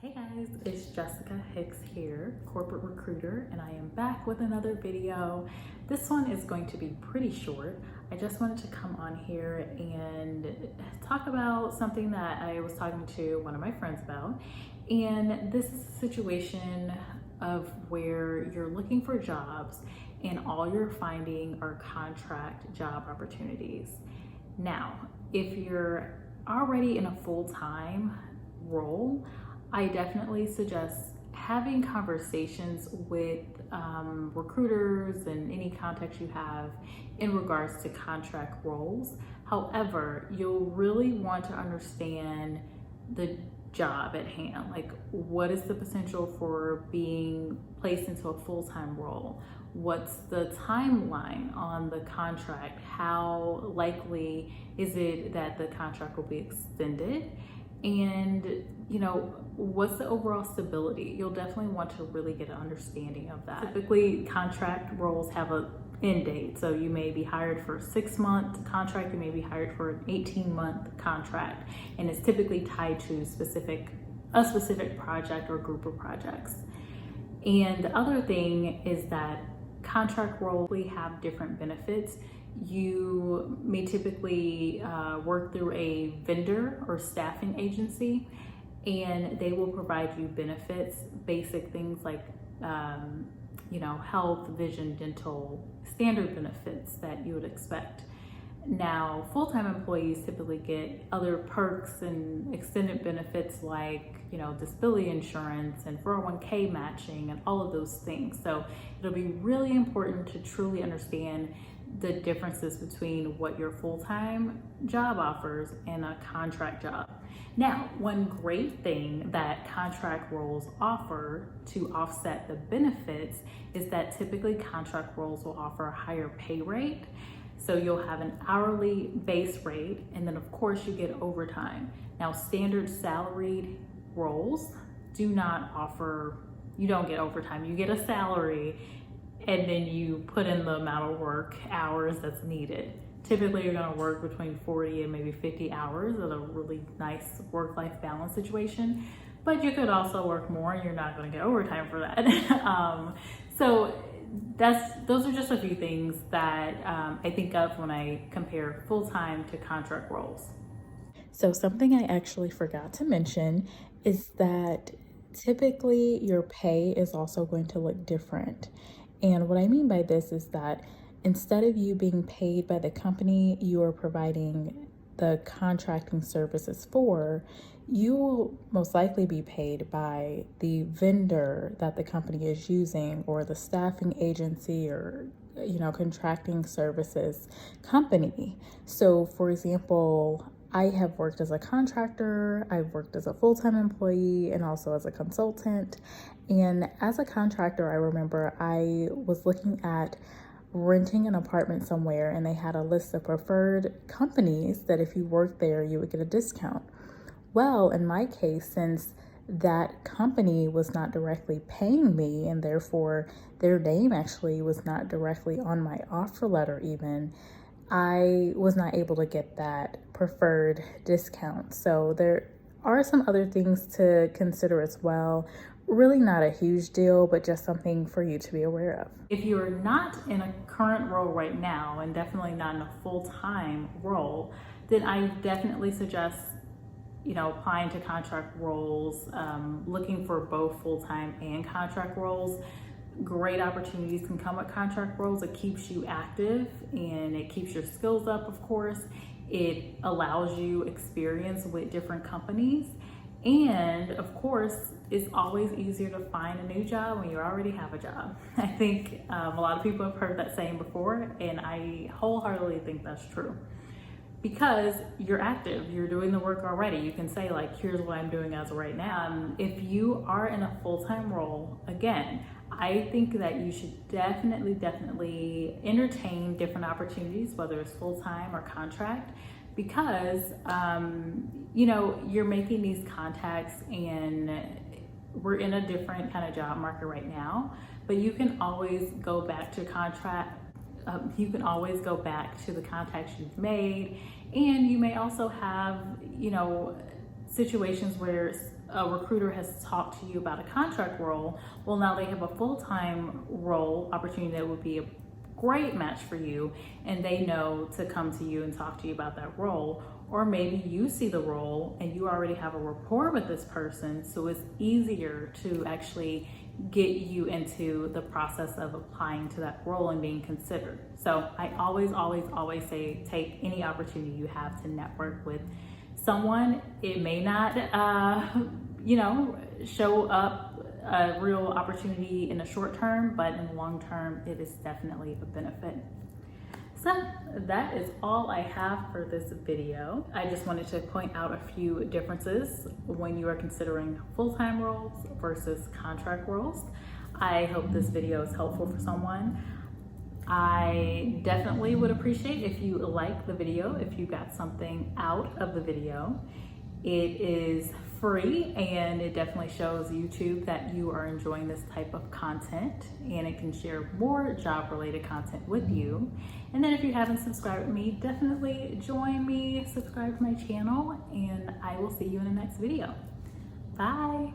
Hey guys, it's Jessica Hicks here, corporate recruiter, and I am back with another video. This one is going to be pretty short. I just wanted to come on here and talk about something that I was talking to one of my friends about. And this is a situation of where you're looking for jobs and all you're finding are contract job opportunities. Now, if you're already in a full-time role, I definitely suggest having conversations with recruiters and any contacts you have in regards to contract roles. However, you'll really want to understand the job at hand. Like, what is the potential for being placed into a full-time role? What's the timeline on the contract? How likely is it that the contract will be extended? And what's the overall stability? You'll definitely want to really get an understanding of that. Typically, contract roles have an end date. So you may be hired for a 6-month contract, you may be hired for an 18-month contract, and it's typically tied to a specific project or group of projects. And the other thing is that contract roles have different benefits. You may typically work through a vendor or staffing agency, and they will provide you benefits, basic things like health, vision, dental, standard benefits that you would expect. Now, full-time employees typically get other perks and extended benefits like disability insurance and 401k matching and all of those things. So it'll be really important to truly understand the differences between what your full-time job offers and a contract job. Now, one great thing that contract roles offer to offset the benefits is that typically contract roles will offer a higher pay rate. So you'll have an hourly base rate, and then of course you get overtime. Now, standard salaried roles do not offer, you don't get overtime. You get a salary and then you put in the amount of work hours that's needed. Typically you're gonna work between 40 and maybe 50 hours at a really nice work-life balance situation, but you could also work more and you're not gonna get overtime for that. So those are just a few things that I think of when I compare full-time to contract roles. So something I actually forgot to mention is that typically your pay is also going to look different. And what I mean by this is that instead of you being paid by the company you are providing the contracting services for, you will most likely be paid by the vendor that the company is using, or the staffing agency, or contracting services company. So for example, I have worked as a contractor, I've worked as a full-time employee, and also as a consultant. And as a contractor, I remember I was looking at renting an apartment somewhere, and they had a list of preferred companies that if you worked there, you would get a discount. Well, in my case, since that company was not directly paying me, and therefore their name actually was not directly on my offer letter even, I was not able to get that preferred discount. So there are some other things to consider as well. Really not a huge deal, but just something for you to be aware of. If you're not in a current role right now, and definitely not in a full-time role, then I definitely suggest applying to contract roles, looking for both full-time and contract roles. Great opportunities can come with contract roles. It keeps you active and it keeps your skills up, of course. It allows you experience with different companies. And of course, it's always easier to find a new job when you already have a job. I think a lot of people have heard that saying before, and I wholeheartedly think that's true. Because you're active, you're doing the work already. You can say like, here's what I'm doing as of right now. If you are in a full-time role, again, I think that you should definitely entertain different opportunities, whether it's full-time or contract, because you're making these contacts, and we're in a different kind of job market right now, but you can always go back to contract. You can always go back to the contacts you've made, and you may also have situations where a recruiter has talked to you about a contract role, well, now they have a full-time role opportunity that would be a great match for you, and they know to come to you and talk to you about that role. Or maybe you see the role and you already have a rapport with this person, so it's easier to actually get you into the process of applying to that role and being considered. So I always say, take any opportunity you have to network with someone. It may not, show up a real opportunity in the short term, but in the long term, it is definitely a benefit. So that is all I have for this video. I just wanted to point out a few differences when you are considering full-time roles versus contract roles. I hope this video is helpful for someone. I definitely would appreciate if you like the video, if you got something out of the video. It is free and it definitely shows YouTube that you are enjoying this type of content, and it can share more job related content with you. And then if you haven't subscribed to me, definitely join me, subscribe to my channel, and I will see you in the next video. Bye.